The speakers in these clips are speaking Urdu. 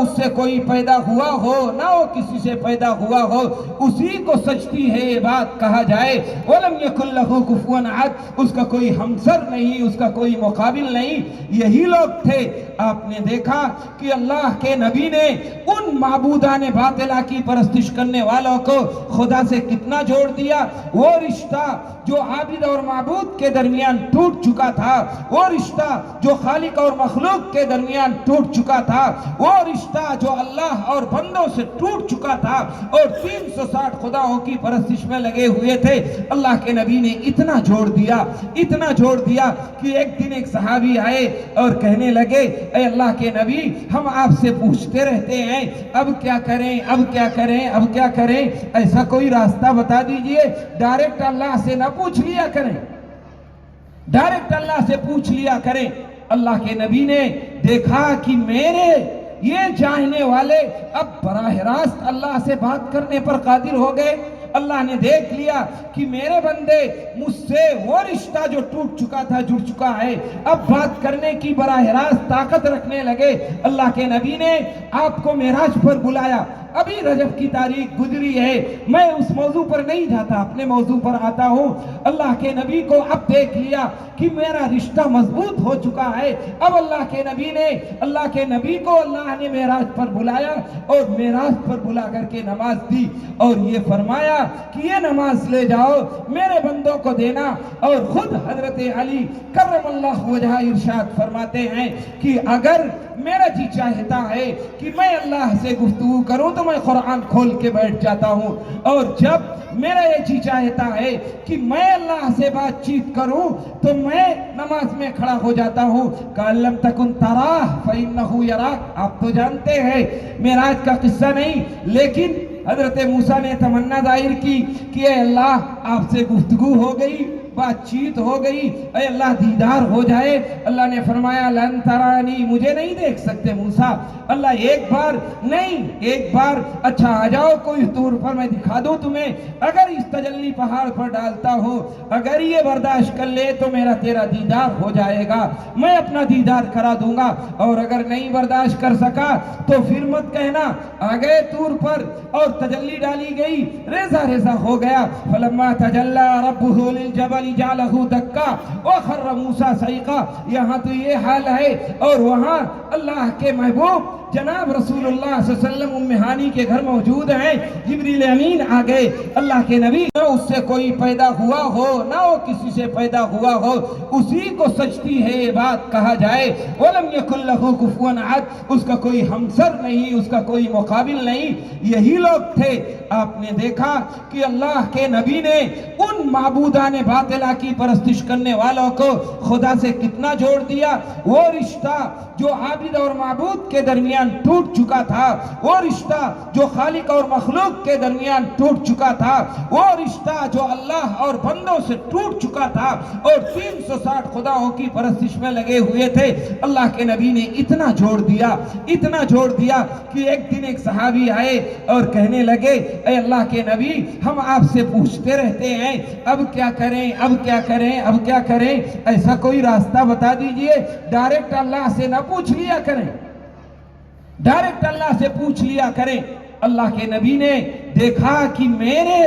اس سے کوئی پیدا ہوا ہو نہ وہ کسی سے پیدا ہوا ہو، اسی کو سجتی ہے یہ بات کہا جائے۔ وَلَمْ يَكُنْ لَهُ كُفُوًا أَحَدٌ، اس کا کوئی ہمسر نہیں، اس کا کوئی مقابل نہیں۔ یہی لوگ تھے۔ آپ نے دیکھا کہ اللہ کے نبی نے ان معبودان باطلہ کی پرستش کرنے والوں کو خدا سے کتنا جوڑ دیا۔ وہ رشتہ جو عابد اور معبود کے درمیان ٹوٹ چکا تھا، وہ رشتہ جو خالق اور مخلوق کے درمیان ٹوٹ چکا تھا، وہ رشتہ جو اللہ اور بندوں سے ٹوٹ چکا تھا اور 360 خداؤں کی پرستش میں لگے ہوئے تھے، اللہ کے نبی نے اتنا جوڑ دیا کہ ایک دن ایک صحابی آئے اور کہنے لگے، اے اللہ کے نبی، ہم آپ سے پوچھتے رہتے ہیں اب کیا کریں، ایسا کوئی راستہ بتا دیجئے، ڈائریکٹ اللہ سے نہ پوچھ لیا کریں، ڈائریکٹ اللہ سے پوچھ لیا کریں۔ اللہ کے نبی نے دیکھا کہ میرے یہ چاہنے والے اب براہ راست اللہ سے بات کرنے پر قادر ہو گئے۔ اللہ نے دیکھ لیا کہ میرے بندے مجھ سے وہ رشتہ جو ٹوٹ چکا تھا جڑ چکا ہے، اب بات کرنے کی براہ راست طاقت رکھنے لگے۔ اللہ کے نبی نے آپ کو معراج پر بلایا۔ ابھی رجب کی تاریخ گزری ہے، میں اس موضوع پر نہیں جاتا، اپنے موضوع پر آتا ہوں۔ اللہ کے نبی کو اب دیکھ لیا کہ میرا رشتہ مضبوط ہو چکا ہے۔ اب اللہ کے نبی کو اللہ نے معراج پر بلایا اور معراج پر بلا کر کے نماز دی اور یہ فرمایا کہ یہ نماز لے جاؤ، میرے بندوں کو دینا۔ اور خود حضرت علی کرم اللہ وجہہ ارشاد فرماتے ہیں کہ اگر میرا جی چاہتا ہے کہ میں اللہ سے گفتگو کروں تو میں قرآن کھول کے بیٹھ جاتا ہوں، اور جب میرا یہ جی چاہتا ہے کہ میں اللہ سے بات چیت کروں تو میں نماز میں کھڑا ہو جاتا ہوں۔ کہ لم تکن تراہ فإنہ یراک، آپ تو جانتے ہیں معراج کا قصہ نہیں، لیکن حضرت موسیٰ نے تمنا ظاہر کی کہ اے اللہ، آپ سے گفتگو ہو گئی، بات چیت ہو گئی، اے اللہ دیدار ہو جائے۔ اللہ نے فرمایا لن ترانی، مجھے نہیں دیکھ سکتے موسیٰ۔ اللہ ایک بار اچھا آ جاؤ، کوئی طور پر میں دکھا دوں تمہیں، اگر اس تجلی پہاڑ پر ڈالتا ہوں، اگر یہ برداشت کر لے تو میرا تیرا دیدار ہو جائے گا، میں اپنا دیدار کرا دوں گا، اور اگر نہیں برداشت کر سکا تو پھر مت کہنا۔ آ گئے طور پر اور تجلی ڈالی گئی، ریزہ ریزہ ہو گیا۔ فلما تجلی ربہ للجبل جعلہ دکا وخر موسیٰ صعقا، یہاں تو یہ حال ہے، اور وہاں اللہ کے محبوب جناب رسول اللہ صلی اللہ علیہ وسلم ام ہانی کے گھر موجود ہیں۔ جبریل امین آ گئے۔ اللہ کے نبی نہ اس سے کوئی پیدا ہوا ہو نہ وہ کسی سے پیدا ہوا ہو، اسی کو سجتی ہے یہ بات کہا جائے۔ وَلَمْ يَكُنْ لَهُ كُفُوًا أَحَدٌ، اس کا کوئی ہمسر نہیں، اس کا کوئی مقابل نہیں۔ یہی لوگ تھے۔ آپ نے دیکھا کہ اللہ کے نبی نے ان معبودان باطلہ کی پرستش کرنے والوں کو خدا سے کتنا جوڑ دیا۔ وہ رشتہ جو عابد اور معبود کے درمیان ٹوٹ چکا تھا، وہ رشتہ جو خالق اور مخلوق کے درمیان ٹوٹ چکا تھا، وہ رشتہ جو اللہ اور بندوں سے ٹوٹ چکا تھا اور 360 خداؤں کی پرستش میں لگے ہوئے تھے، اللہ کے نبی نے اتنا جوڑ دیا کہ ایک دن ایک صحابی آئے اور کہنے لگے، اے اللہ کے نبی، ہم آپ سے پوچھتے رہتے ہیں اب کیا کریں، ایسا کوئی راستہ بتا دیجئے، ڈائریکٹ اللہ سے نہ پوچھ لیا کریں، ڈائریکٹ اللہ سے پوچھ لیا کریں۔ اللہ کے نبی نے دیکھا کہ میرے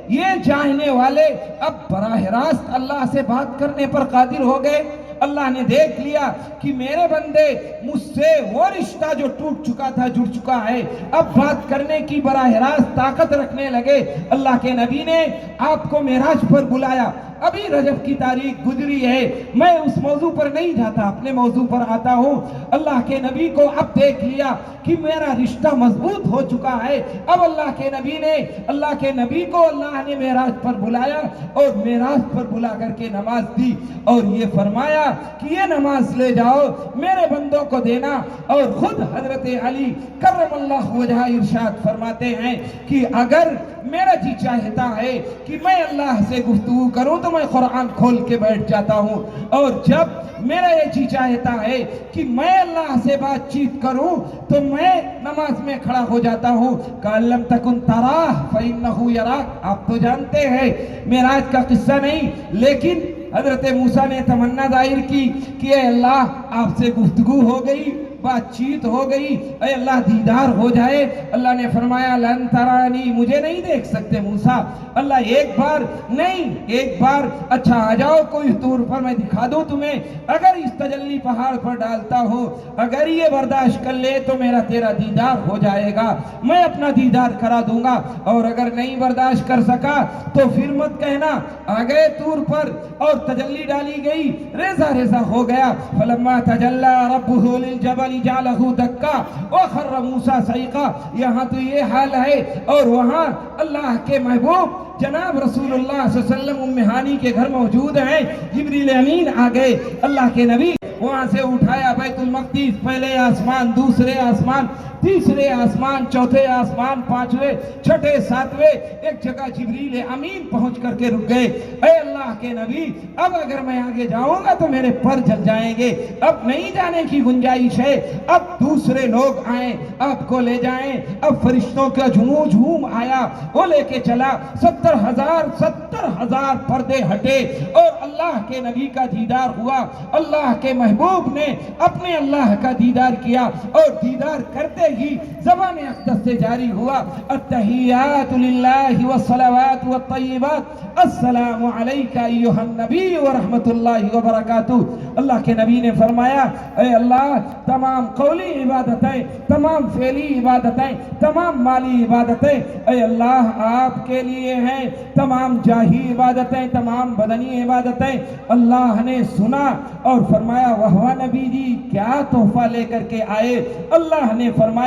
یہ چاہنے والے اب براہ راست اللہ سے بات کرنے پر قادر ہو گئے۔ اللہ نے دیکھ لیا کہ میرے بندے مجھ سے وہ رشتہ جو ٹوٹ چکا تھا جڑ چکا ہے، اب بات کرنے کی براہ راست طاقت رکھنے لگے۔ اللہ کے نبی نے آپ کو معراج پر بلایا۔ ابھی رجب کی تاریخ گزری ہے، میں اس موضوع پر نہیں جاتا، اپنے موضوع پر آتا ہوں۔ اللہ کے نبی کو اب دیکھ لیا کہ میرا رشتہ مضبوط ہو چکا ہے۔ اب اللہ کے نبی کو اللہ نے معراج پر بلایا اور معراج پر بلا کر کے نماز دی اور یہ فرمایا کہ یہ نماز لے جاؤ، میرے بندوں کو دینا۔ اور خود حضرت علی کرم اللہ وجہہ ارشاد فرماتے ہیں کہ اگر میرا جی چاہتا ہے کہ میں اللہ سے گفتگو کروں تو میں قرآن کھول کے بیٹھ جاتا ہوں، اور جب میرا یہ جی چاہتا ہے کہ میں اللہ سے بات چیت کروں تو میں نماز میں کھڑا ہو جاتا ہوں۔ کہ لم تکن تراہ فإنہ یراک، آپ تو جانتے ہیں معراج کا قصہ نہیں، لیکن حضرت موسیٰ نے تمنا ظاہر کی کہ اے اللہ، آپ سے گفتگو ہو گئی، بات چیت ہو گئی، اے اللہ دیدار ہو جائے۔ اللہ نے فرمایا لن ترانی، مجھے نہیں دیکھ سکتے موسیٰ۔ اللہ ایک بار نہیں، ایک بار اچھا آ جاؤ کوئی طور پر میں دکھا دوں تمہیں، اگر اس تجلی پہاڑ پر ڈالتا ہوں، اگر یہ برداشت کر لے تو میرا تیرا دیدار ہو جائے گا، میں اپنا دیدار کرا دوں گا، اور اگر نہیں برداشت کر سکا تو پھر مت کہنا۔ آ گئے طور پر اور تجلی ڈالی گئی، ریزہ ریزہ ہو گیا۔ فلما تجلی ربہ للجبل جعلہ دکا وخر موسیٰ صعقا، یہاں تو یہ حال ہے، اور وہاں اللہ کے محبوب جناب رسول اللہ صلی اللہ علیہ وسلم ام ہانی کے گھر موجود ہیں، جبریل امین آ گئے، اللہ کے نبی وہاں سے اٹھایا بیت المقدس، پہلے آسمان، دوسرے آسمان، تیسرے آسمان، چوتھے آسمان، پانچویں، چھٹے، ساتویں، ایک جگہ جبریل امین پہنچ کر کے رک گئے۔ اے اللہ کے نبی، اب اگر میں آگے جاؤں گا تو میرے پر جل جائیں گے، اب نہیں جانے کی گنجائش ہے، اب دوسرے لوگ آئیں، آپ کو لے جائیں۔ اب فرشتوں کا جھوم آیا، وہ لے کے چلا، 70,000 پردے ہٹے، اور اللہ کے نبی کا دیدار ہوا۔ اللہ کے محبوب نے اپنے اللہ کا دیدار کیا، اور دیدار کرتے ہی زبان اقدس سے جاری ہوا التحیات للہ والصلوات والطیبات السلام علیکہ ایہا النبی ورحمت اللہ وبرکاتہ۔ اللہ کے نبی نے فرمایا اے اللہ، تمام قولی عبادتیں، تمام فعلی عبادتیں، تمام مالی عبادتیں اے اللہ آپ کے لیے ہیں، تمام جاہی عبادتیں، تمام بدنی عبادتیں۔ اللہ نے سنا اور فرمایا وہو نبی جی کیا تحفہ لے کر کے آئے؟ اللہ نے فرمایا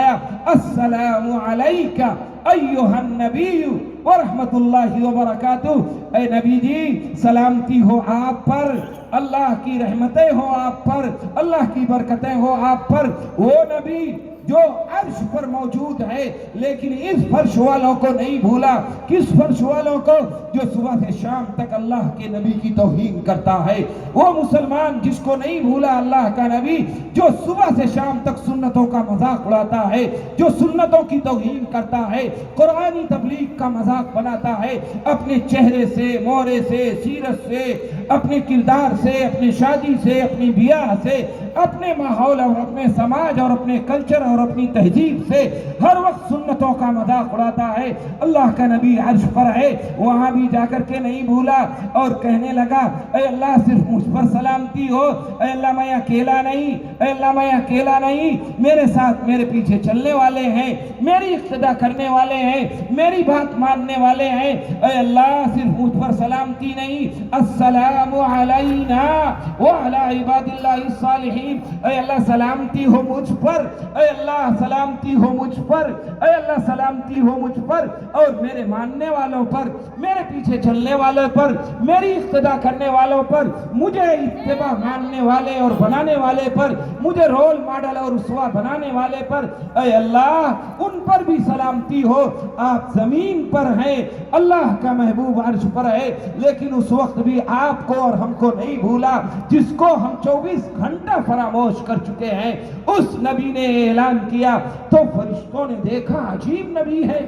السلام علیکہ ایہا النبی ورحمت اللہ وبرکاتہ، اے نبی جی سلامتی ہو آپ پر، اللہ کی رحمتیں ہو آپ پر، اللہ کی برکتیں ہو آپ پر۔ وہ نبی جو عرش پر موجود ہے لیکن اس فرش والوں کو نہیں بھولا، کس فرش والوں کو؟ جو صبح سے شام تک اللہ کے نبی کی توہین کرتا ہے۔ وہ مسلمان جس کو نہیں بھولا اللہ کا نبی، جو صبح سے شام تک سنتوں کا مذاق اڑاتا ہے، جو سنتوں کی توہین کرتا ہے، قرآنی تبلیغ کا مذاق بناتا ہے، اپنے چہرے سے، مورے سے، سیرت سے، اپنے کردار سے، اپنی شادی سے، اپنی بیاہ سے، اپنے ماحول اور اپنے سماج اور اپنے کلچر اور اپنی تہذیب سے ہر وقت سنتوں کا مذاق اڑاتا ہے۔ اللہ کا نبی عرش پر ہے، وہاں بھی جا کر کے نہیں بھولا، اور کہنے لگا اے اللہ صرف مجھ پر سلامتی ہو، اے اللہ میں اکیلا نہیں، اے اللہ میں اکیلا نہیں، میرے ساتھ میرے پیچھے چلنے والے ہیں، میری اقتدا کرنے والے ہیں، میری بات ماننے والے ہیں۔ اے اللہ صرف مجھ پر سلامتی نہیں، السلام علینا وعلی عباد اللہ الصالحین، اے اللہ سلامتی ہو مجھ پر، اے اللہ سلامتی ہو مجھ پر، اے اللہ سلامتی ہو مجھ پر، اور میرے ماننے والوں پر، میرے پیچھے چلنے والوں پر، میری اقتدا کرنے والوں پر، مجھے اتباع ماننے والے اور بنانے والے پر، مجھے رول ماڈل اور اسوہ بنانے والے پر، اے اللہ ان پر بھی سلامتی ہو۔ آپ زمین پر ہیں، اللہ کا محبوب عرش پر ہے، لیکن اس وقت بھی آپ کو اور ہم کو نہیں بھولا، جس کو ہم 24 گھنٹہ فراموش کر چکے ہیں۔ اس نبی نے اعلان کیا تو فرشتوں نے دیکھا عجیب نبی ہے،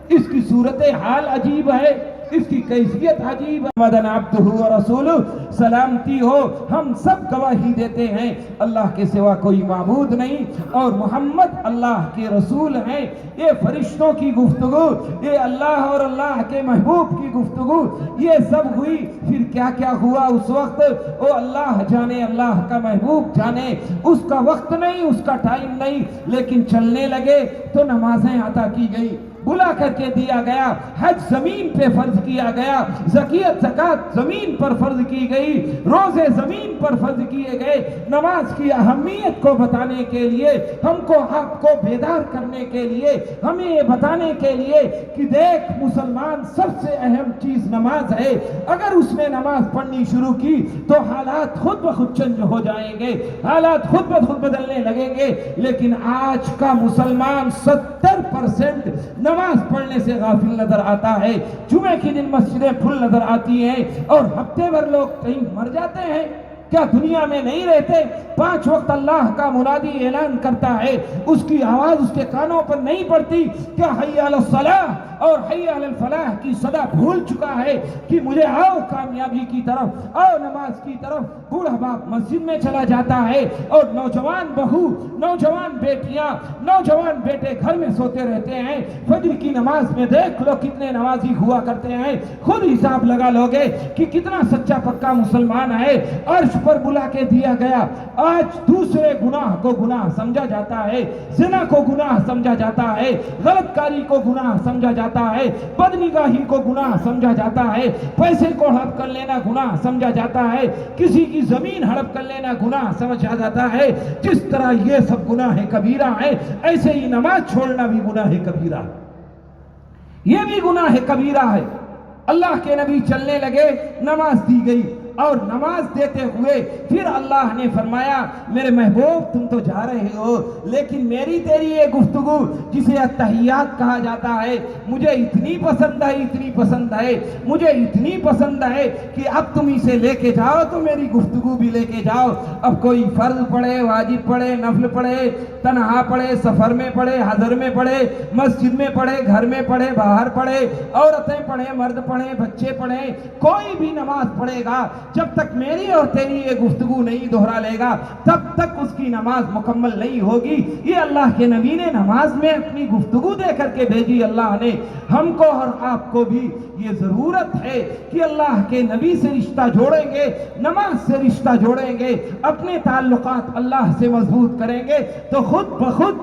اس کی صورت حال عجیب ہے، اس کی کیفیت عجیب ہے۔ محمد عبدہ و رسولہ، سلامتی ہو، ہم سب گواہی دیتے ہیں اللہ کے سوا کوئی معبود نہیں، اور محمد اللہ کے رسول ہیں۔ یہ فرشتوں کی گفتگو، یہ اللہ اور اللہ کے محبوب کی گفتگو، یہ سب ہوئی، پھر کیا کیا ہوا اس وقت وہ اللہ جانے، اللہ کا محبوب جانے۔ اس کا وقت نہیں، اس کا ٹائم نہیں، لیکن چلنے لگے تو نمازیں عطا کی گئی، بلا کر کے دیا گیا، حج زمین پہ فرض کیا گیا، زکوٰۃ زمین پر فرض کی گئی، روزے زمین پر فرض کیے گئے۔ نماز کی اہمیت کو بتانے کے لیے، ہم کو آپ کو بیدار کرنے کے لیے، ہمیں یہ بتانے کے لیے کہ دیکھ مسلمان، سب سے اہم چیز نماز ہے، اگر اس نے نماز پڑھنی شروع کی تو حالات خود بخود چینج ہو جائیں گے، حالات خود بخود بدلنے لگیں گے۔ لیکن آج کا مسلمان 70% نماز پڑھنے سے غافل نظر آتا ہے، جمعے کے دن مسجدیں پھل نظر آتی ہیں، اور ہفتے بھر لوگ کہیں مر جاتے ہیں، کیا دنیا میں نہیں رہتے؟ 5 وقت اللہ کا منادی اعلان کرتا ہے، اس کی آواز اس کے کانوں پر نہیں پڑتی؟ کیا حی علی الصلاح اور حی علی الفلاح کی صدا بھول چکا ہے کہ مجھے آؤ کامیابی کی طرف، آؤ نماز کی طرف؟ بوڑھا باپ مسجد میں چلا جاتا ہے اور نوجوان بہو، نوجوان بیٹیاں، نوجوان بیٹے گھر میں سوتے رہتے ہیں۔ فجر کی نماز میں دیکھ لو کتنے نمازی ہوا کرتے ہیں، خود حساب لگا لو گے کہ کتنا سچا پکا مسلمان ہے۔ عرش پر بلا کے دیا گیا، آج دوسرے گناہ کو گناہ سمجھا جاتا ہے، زنا کو گناہ سمجھا جاتا ہے، غلط کاری کو گناہ سمجھا جاتا ہے، بدنگاہی کو گناہ سمجھا جاتا ہے، پیسے کو ہڑپ کر لینا گناہ سمجھا جاتا ہے، کسی کی زمین ہڑپ کر لینا گناہ سمجھا جاتا ہے۔ جس طرح یہ سب گناہ کبیرہ ہے، ایسے ہی نماز چھوڑنا بھی گناہ کبیرہ ہے، یہ بھی گناہ کبیرہ ہے۔ اللہ کے نبی چلنے لگے، نماز دی گئی، اور نماز دیتے ہوئے پھر اللہ نے فرمایا میرے محبوب تم تو جا رہے ہو، لیکن میری تیری یہ گفتگو جسے التحیات کہا جاتا ہے مجھے اتنی پسند ہے، اتنی پسند ہے، مجھے اتنی پسند ہے کہ اب تم اسے لے کے جاؤ تو میری گفتگو بھی لے کے جاؤ۔ اب کوئی فرض پڑھے، واجب پڑھے، نفل پڑھے، تنہا پڑھے، سفر میں پڑھے، حضر میں پڑھے، مسجد میں پڑھے، گھر میں پڑھے، باہر پڑھے، عورتیں پڑھیں، مرد پڑھیں، بچے پڑھیں، کوئی بھی نماز پڑھے گا، جب تک میری اور تیری یہ گفتگو نہیں دہرا لے گا تب تک اس کی نماز مکمل نہیں ہوگی۔ یہ اللہ کے نبی نے نماز میں اپنی گفتگو دے کر کے بھیجی۔ اللہ نے ہم کو اور آپ کو بھی یہ ضرورت ہے کہ اللہ کے نبی سے رشتہ جوڑیں گے، نماز سے رشتہ جوڑیں گے، اپنے تعلقات اللہ سے مضبوط کریں گے تو خود بخود